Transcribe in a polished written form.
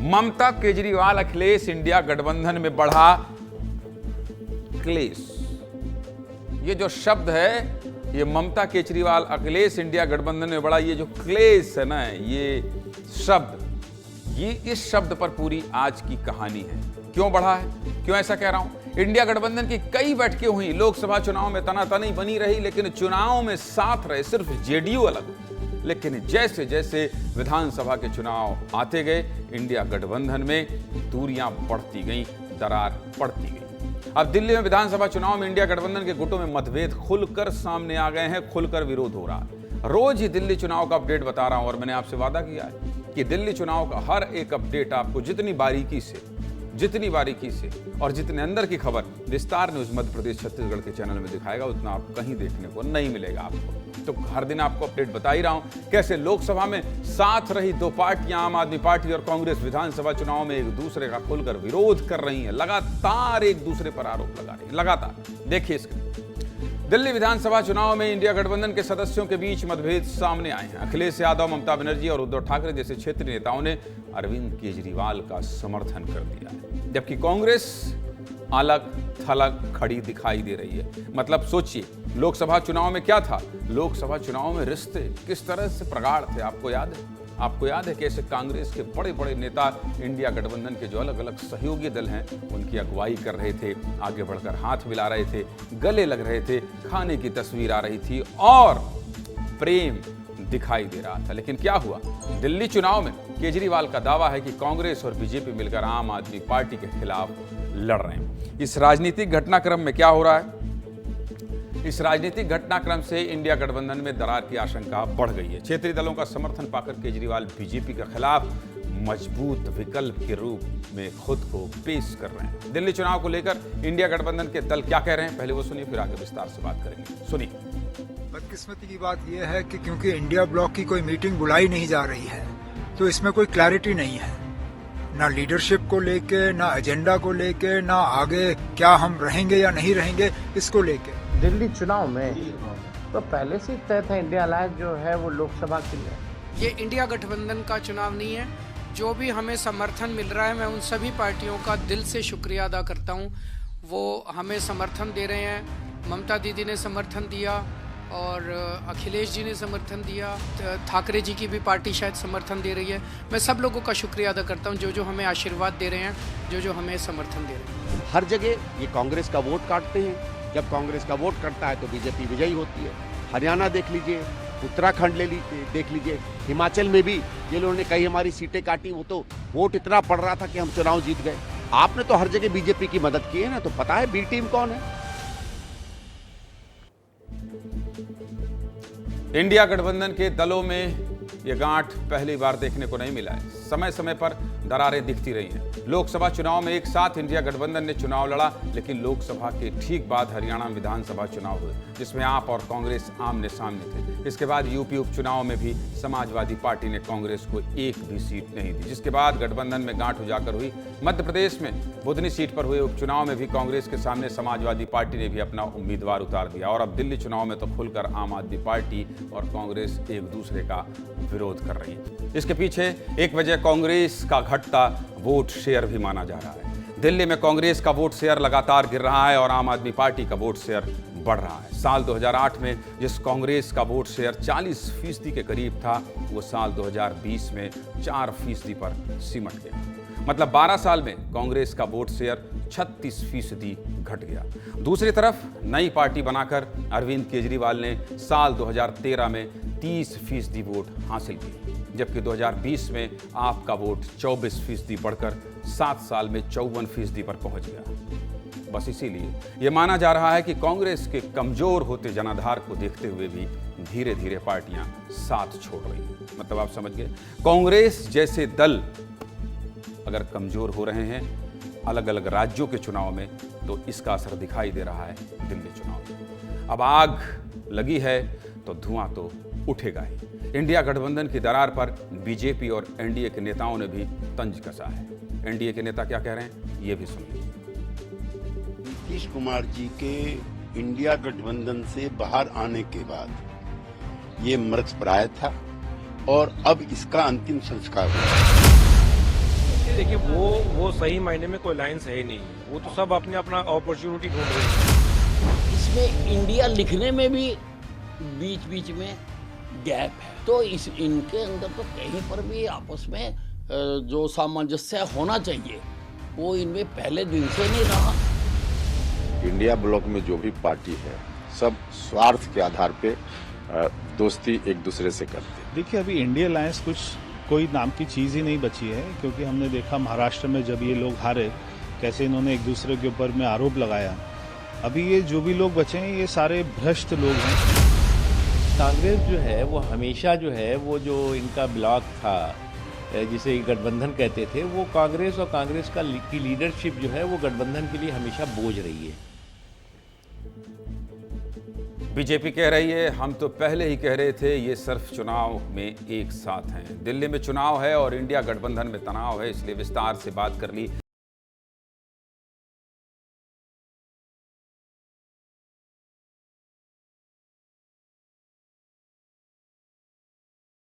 ममता Kejriwal Akhilesh India गठबंधन में बढ़ा क्लेश। ये जो शब्द है, ये ममता केजरीवाल अखिलेश इंडिया गठबंधन में बढ़ा, ये जो क्लेश है ना, ये शब्द, ये इस शब्द पर पूरी आज की कहानी है। क्यों बढ़ा है, क्यों ऐसा कह रहा हूं? इंडिया गठबंधन की कई बैठकें हुई, लोकसभा चुनाव में तनातनी बनी रही, लेकिन चुनाव में साथ रहे सिर्फ जेडीयू अलग। लेकिन जैसे जैसे विधानसभा के चुनाव आते गए, इंडिया गठबंधन में दूरियां बढ़ती गईं, दरार पड़ती गई। अब दिल्ली में विधानसभा चुनाव में इंडिया गठबंधन के गुटों में मतभेद खुलकर सामने आ गए हैं, खुलकर विरोध हो रहा है। रोज ही दिल्ली चुनाव का अपडेट बता रहा हूं और मैंने आपसे वादा किया है कि दिल्ली चुनाव का हर एक अपडेट आपको जितनी बारीकी से और जितने अंदर की खबर विस्तार न्यूज मध्य प्रदेश छत्तीसगढ़ के चैनल में दिखाएगा, उतना आप कहीं देखने को नहीं मिलेगा आपको। तो हर दिन आपको अपडेट बता ही रहा हूं कैसे लोकसभा में साथ रही दो पार्टियां, आम आदमी पार्टी और कांग्रेस, विधानसभा चुनाव में एक दूसरे का खुलकर विरोध कर रही हैं, लगातार एक दूसरे पर आरोप लगा रही है। लगातार देखिए इसके दिल्ली विधानसभा चुनाव में इंडिया गठबंधन के सदस्यों के बीच मतभेद सामने आए हैं। अखिलेश यादव, ममता बनर्जी और उद्धव ठाकरे जैसे क्षेत्रीय नेताओं ने अरविंद केजरीवाल का समर्थन कर दिया है, जबकि कांग्रेस अलग थलग खड़ी दिखाई दे रही है। मतलब सोचिए, लोकसभा चुनाव में क्या था? लोकसभा चुनाव में रिश्ते किस तरह से प्रगाढ़ थे, आपको याद है? आपको याद है कैसे कांग्रेस के बड़े बड़े नेता इंडिया गठबंधन के जो अलग अलग सहयोगी दल हैं, उनकी अगुवाई कर रहे थे, आगे बढ़कर हाथ मिला रहे थे, गले लग रहे थे, खाने की तस्वीर आ रही थी और प्रेम दिखाई दे रहा था। लेकिन क्या हुआ? दिल्ली चुनाव में केजरीवाल का दावा है कि कांग्रेस और बीजेपी मिलकर आम आदमी पार्टी के खिलाफ लड़ रहे हैं। इस राजनीतिक घटनाक्रम में क्या हो रहा है? इस राजनीतिक घटनाक्रम से इंडिया गठबंधन में दरार की आशंका बढ़ गई है। क्षेत्रीय दलों का समर्थन पाकर केजरीवाल बीजेपी के खिलाफ मजबूत विकल्प के रूप में खुद को पेश कर रहे हैं। दिल्ली चुनाव को लेकर इंडिया गठबंधन के दल क्या कह रहे हैं, पहले वो सुनिए, फिर आगे विस्तार से बात करेंगे। सुनिए। बदकिस्मती की बात यह है कि क्योंकि इंडिया ब्लॉक की कोई मीटिंग बुलाई नहीं जा रही है, तो इसमें कोई क्लैरिटी नहीं है, ना लीडरशिप को लेके, ना एजेंडा को लेके, ना आगे क्या हम रहेंगे या नहीं रहेंगे इसको लेके। दिल्ली चुनाव में तो पहले से तय था इंडिया अलायंस जो है वो लोकसभा के लिए। ये इंडिया गठबंधन का चुनाव नहीं है। जो भी हमें समर्थन मिल रहा है, मैं उन सभी पार्टियों का दिल से शुक्रिया अदा करता हूँ। वो हमें समर्थन दे रहे हैं। ममता दीदी ने समर्थन दिया और अखिलेश जी ने समर्थन दिया, ठाकरे जी की भी पार्टी शायद समर्थन दे रही है। मैं सब लोगों का शुक्रिया अदा करता हूँ जो हमें आशीर्वाद दे रहे हैं, जो हमें समर्थन दे रहे हैं। हर जगह ये कांग्रेस का वोट काटते हैं। जब कांग्रेस का वोट करता है तो बीजेपी विजयी होती है। हरियाणा देख लीजिए, उत्तराखंड देख लीजिए, हिमाचल में भी ये लोगों ने कई हमारी सीटें काटी, वो तो वोट इतना पड़ रहा था कि हम चुनाव जीत गए। आपने तो हर जगह बीजेपी की मदद की है ना, तो पता है बी टीम कौन है। इंडिया गठबंधन के दलों में यह गांठ पहली बार देखने को नहीं मिला है। समय समय पर दरारें दिखती रही हैं। लोकसभा चुनाव में एक साथ इंडिया गठबंधन ने चुनाव लड़ा, लेकिन लोकसभा के ठीक बाद हरियाणा में विधानसभा चुनाव हुए, जिसमें आप और कांग्रेस आमने सामने थे। इसके बाद यूपी उपचुनाव में भी समाजवादी पार्टी ने कांग्रेस को एक भी सीट नहीं दी, जिसके बाद गठबंधन में गांठ उजागर हुई। मध्य प्रदेश में बुधनी सीट पर हुए उपचुनाव में भी कांग्रेस के सामने समाजवादी पार्टी ने भी अपना उम्मीदवार उतार दिया और अब दिल्ली चुनाव में तो खुलकर आम आदमी पार्टी और कांग्रेस एक दूसरे का विरोध कर रही है। इसके पीछे एक वजह कांग्रेस का घटता वोट शेयर भी माना जा रहा है। दिल्ली में कांग्रेस का वोट शेयर लगातार गिर रहा है और आम आदमी पार्टी का वोट शेयर बढ़ रहा है। साल 2008 में जिस कांग्रेस का वोट शेयर 40% के करीब था, वो साल 2020 में 4% पर सिमट गया। मतलब 12 साल में कांग्रेस का वोट शेयर 36% घट गया। दूसरी तरफ नई पार्टी बनाकर अरविंद केजरीवाल ने साल 2013 में 30% वोट हासिल किए, जबकि 2020 में आपका वोट 24% बढ़कर 7 साल में 54% पर पहुंच गया। बस इसीलिए यह माना जा रहा है कि कांग्रेस के कमजोर होते जनाधार को देखते हुए भी धीरे धीरे पार्टियां साथ छोड़ रही हैं। मतलब आप समझ गए, कांग्रेस जैसे दल अगर कमजोर हो रहे हैं अलग अलग राज्यों के चुनाव में, तो इसका असर दिखाई दे रहा है दिल्ली चुनाव में। अब आग लगी है तो धुआं तो उठेगा ही। इंडिया गठबंधन की दरार पर बीजेपी और एनडीए के नेताओं ने भी तंज कसा है। एनडीए के नेता क्या कह रहे हैं, ये भी सुनिए। नीतीश कुमार जी के इंडिया गठबंधन से बाहर आने के बाद ये मृतप्राय था और अब इसका अंतिम संस्कार हुआ। देखिए वो सही मायने में कोई अलायंस है ही नहीं, वो तो सब अपने अपना अपॉर्चुनिटी ढूंढ रहे हैं। इसमें इंडिया लिखने में भी बीच बीच में गैप है, तो इनके अंदर तो कहीं पर भी आपस में जो सामंजस्य होना चाहिए वो इनमें पहले दिन से नहीं रहा। इंडिया ब्लॉक में जो भी पार्टी है सब स्वार्थ के आधार पे दोस्ती एक दूसरे से करते हैं। देखिए अभी इंडिया अलायंस कोई नाम की चीज़ ही नहीं बची है, क्योंकि हमने देखा महाराष्ट्र में जब ये लोग हारे कैसे इन्होंने एक दूसरे के ऊपर में आरोप लगाया। अभी ये जो भी लोग बचे हैं ये सारे भ्रष्ट लोग हैं। कांग्रेस जो है वो हमेशा जो है वो जो इनका ब्लॉक था जिसे गठबंधन कहते थे, वो कांग्रेस और कांग्रेस की लीडरशिप जो है वो गठबंधन के लिए हमेशा बोझ रही है। बीजेपी कह रही है हम तो पहले ही कह रहे थे ये सिर्फ चुनाव में एक साथ हैं। दिल्ली में चुनाव है और इंडिया गठबंधन में तनाव है, इसलिए विस्तार से बात कर ली।